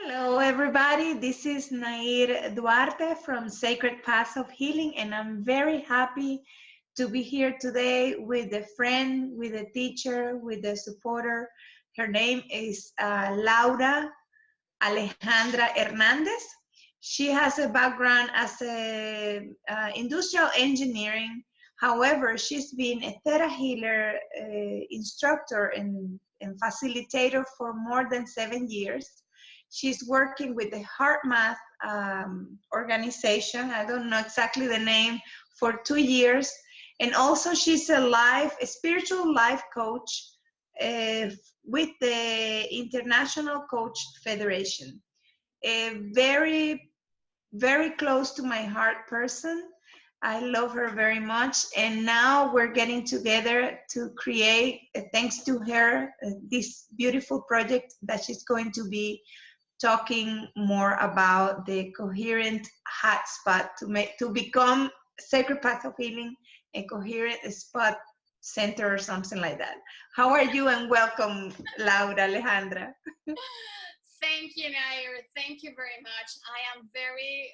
Hello, everybody. This is Nair Duarte from Sacred Paths of Healing, and I'm very happy to be here today with a friend, with a teacher, with a supporter. Her name is Laura Alejandra Hernandez. She has a background as a industrial engineering. However, she's been a theta healer instructor and facilitator for more than 7 years. She's working with the Heart Math organization. I don't know exactly the name, for 2 years. And also she's a spiritual life coach uh, with the International Coach Federation. A very, very close to my heart person. I love her very much. And now we're getting together to create, thanks to her, this beautiful project that she's going to be talking more about the coherent hotspot to become Sacred Path of Healing, a coherent spot center or something like that. How are you? And welcome, Laura Alejandra. Thank you, Nair. Thank you very much. I am very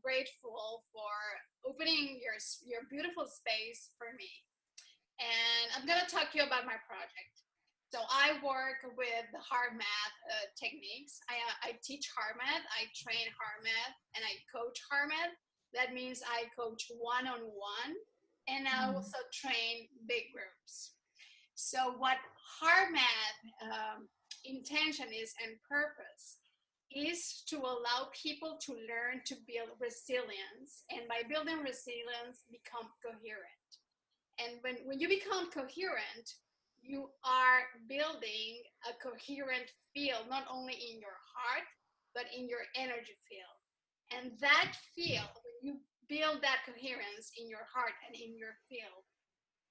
grateful for opening your beautiful space for me. And I'm going to talk to you about my project. So I work with the heart math techniques. I teach heart math, I train heart math, and I coach heart math. That means I coach one-on-one, and I also train big groups. So what heart math intention is and purpose is to allow people to learn to build resilience, and by building resilience, become coherent. And when you become coherent, you are building a coherent field, not only in your heart, but in your energy field. And that field, when you build that coherence in your heart and in your field,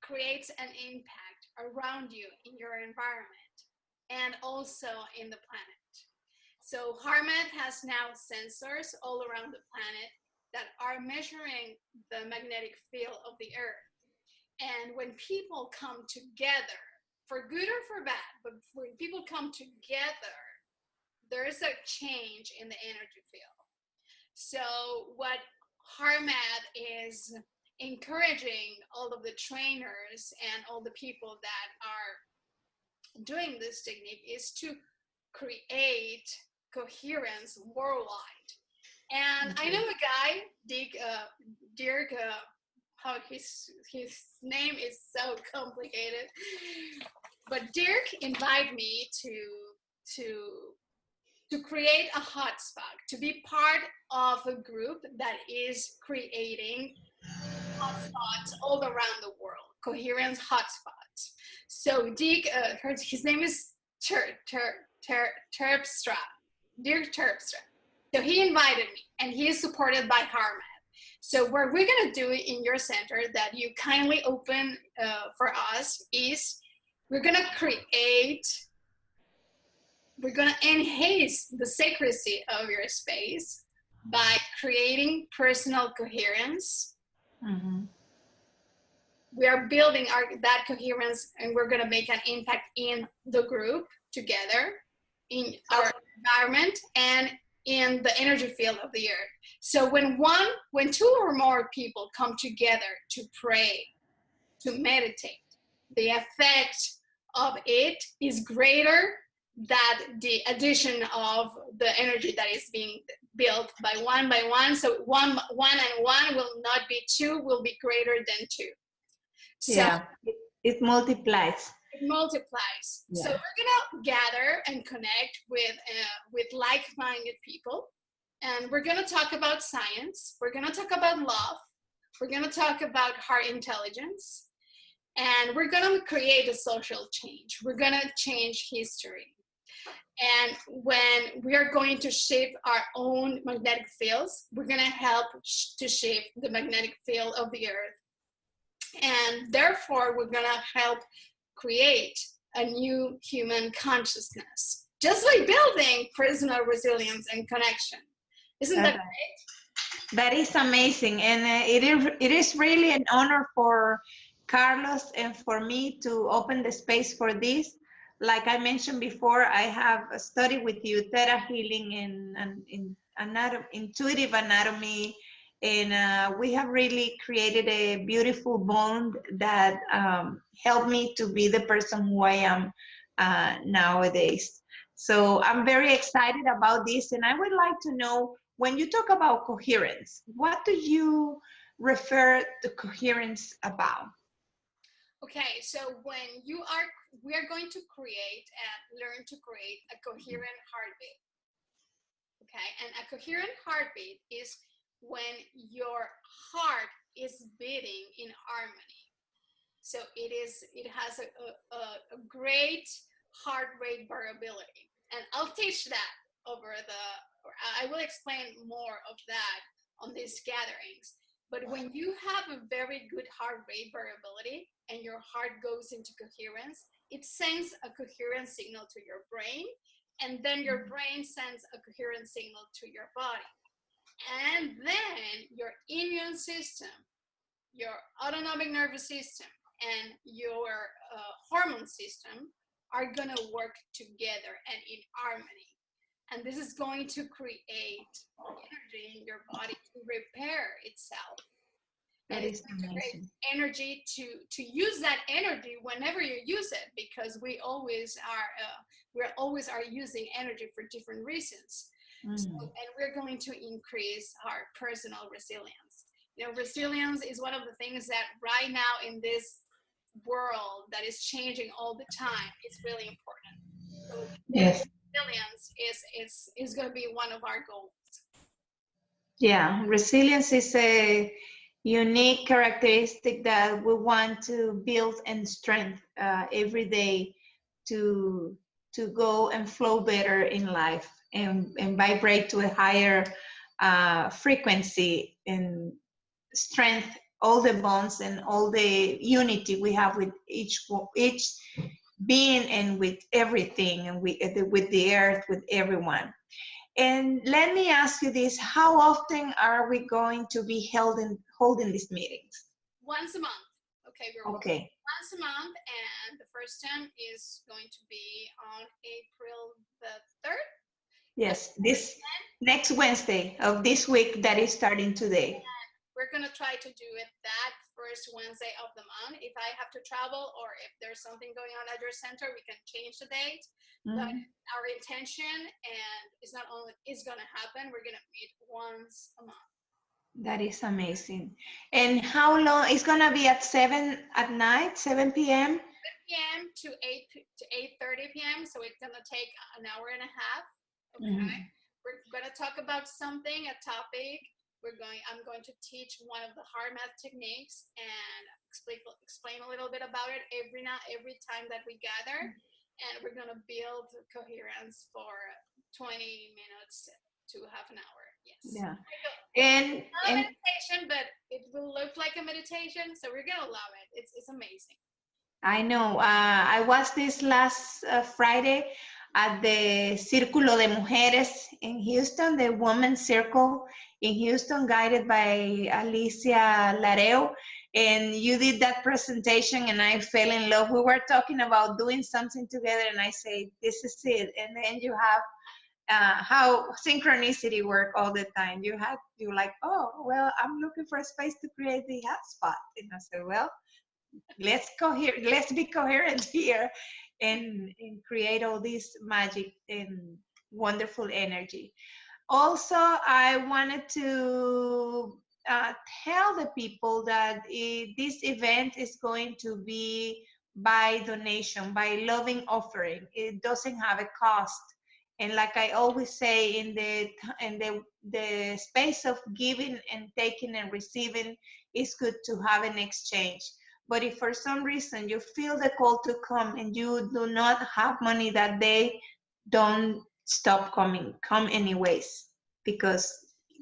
creates an impact around you in your environment and also in the planet. So HeartMath has now sensors all around the planet that are measuring the magnetic field of the earth. And when people come together, for good or for bad, but when people come together, there's a change in the energy field. So what HeartMath is encouraging all of the trainers and all the people that are doing this technique is to create coherence worldwide. And I know a guy, Dirk, how his name is so complicated, but Dirk invited me to create a hotspot, to be part of a group that is creating hotspots all around the world, coherence hotspots. So Dirk, his name is Terpstra, Dirk Terpstra. So he invited me, and he is supported by HeartMath. So what we're going to do in your center that you kindly open for us is we're going to enhance the sacredcy of your space by creating personal coherence. Mm-hmm. We are building that coherence, and we're going to make an impact in the group together, in our environment, and in the energy field of the earth. So when two or more people come together to pray, to meditate, the effect of it is greater than the addition of the energy that is being built by one. So one and one will not be two, will be greater than two. So yeah, it multiplies. It multiplies. Yeah. So we're gonna gather and connect with like-minded people, and we're gonna talk about science. We're gonna talk about love. We're gonna talk about heart intelligence, and we're gonna create a social change. We're gonna change history, and when we are going to shape our own magnetic fields, we're gonna help to shape the magnetic field of the earth, and therefore we're gonna help create a new human consciousness, just by building personal resilience and connection. Isn't that great? That is amazing, and it is really an honor for Carlos and for me to open the space for this. like I mentioned before, I have studied with you theta healing and in intuitive anatomy, and we have really created a beautiful bond that helped me to be the person who I am nowadays. So I'm very excited about this, and I would like to know, when you talk about coherence, what do you refer to coherence about? Okay, so we are going to create and learn to create a coherent heartbeat. Okay, and a coherent heartbeat is when your heart is beating in harmony. So it has a great heart rate variability, and I'll teach that or I will explain more of that on these gatherings. But when you have a very good heart rate variability and your heart goes into coherence, it sends a coherent signal to your brain, and then your brain sends a coherent signal to your body. And then your immune system, your autonomic nervous system, and your hormone system are going to work together and in harmony. And this is going to create energy in your body to repair itself. And it's going to create energy to use that energy whenever you use it, because we always are using energy for different reasons. So, and we're going to increase our personal resilience. You know, resilience is one of the things that right now in this world that is changing all the time, it's really important. So Yes. resilience is going to be one of our goals. Yeah, resilience is a unique characteristic that we want to build and strengthen every day to go and flow better in life and vibrate to a higher frequency and strength all the bonds and all the unity we have with each being and with everything, and with the earth, with everyone. And let me ask you this: how often are we going to be holding these meetings? Once a month. Okay, okay. Once a month, and the first time is going to be on April the 3rd. Yes, this next Wednesday of this week that is starting today. And we're going to try to do it that first Wednesday of the month. If I have to travel or if there's something going on at your center, we can change the date. But our intention, and it's not only is going to happen, we're going to meet once a month. That is amazing. And how long? It's going to be at 7 at night, 7 p.m.? 7 p.m. to 8:30 p.m. So it's going to take an hour and a half. Okay. We're going to talk about something, a topic. I'm going to teach one of the heart math techniques and explain a little bit about it every time that we gather. And we're going to build coherence for 20 minutes to half an hour. Yes. Yeah. And not a meditation, but it will look like a meditation. So we're going to love it. It's amazing. I know. I watched this last Friday at the Círculo de Mujeres in Houston, the Women's Circle in Houston, guided by Alicia Lareo. And you did that presentation and I fell in love. We were talking about doing something together and I say, this is it. And then you have how synchronicity work all the time. You're like, oh, well, I'm looking for a space to create the hotspot. And I said, well, let's be coherent here and create all this magic and wonderful energy. Also, I wanted to tell the people that this event is going to be by donation, by loving offering. It doesn't have a cost. And like I always say, in the space of giving and taking and receiving, it's good to have an exchange. But if for some reason you feel the call to come and you do not have money that day, don't stop coming. Come anyways, because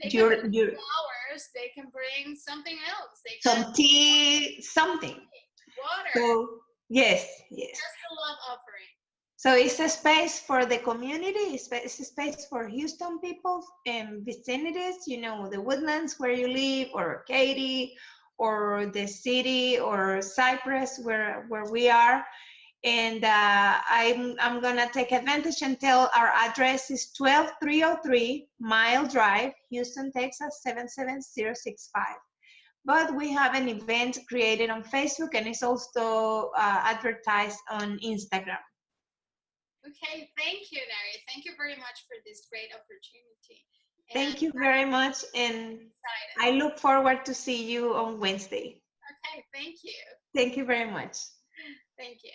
you're flowers. They can bring something else. Some tea, something. Water. So yes. Just a love offering. So it's a space for the community. It's a space for Houston people and vicinities. You know, the Woodlands where you live, or Katy, or the city, or Cypress where we are. And I'm gonna take advantage and tell our address is 12303 Mile Drive, Houston, Texas 77065. But we have an event created on Facebook and it's also advertised on Instagram. Okay, thank you, Nari. Thank you very much for this great opportunity. Thank you very much, and I look forward to see you on Wednesday. Okay, thank you. Thank you very much. Thank you.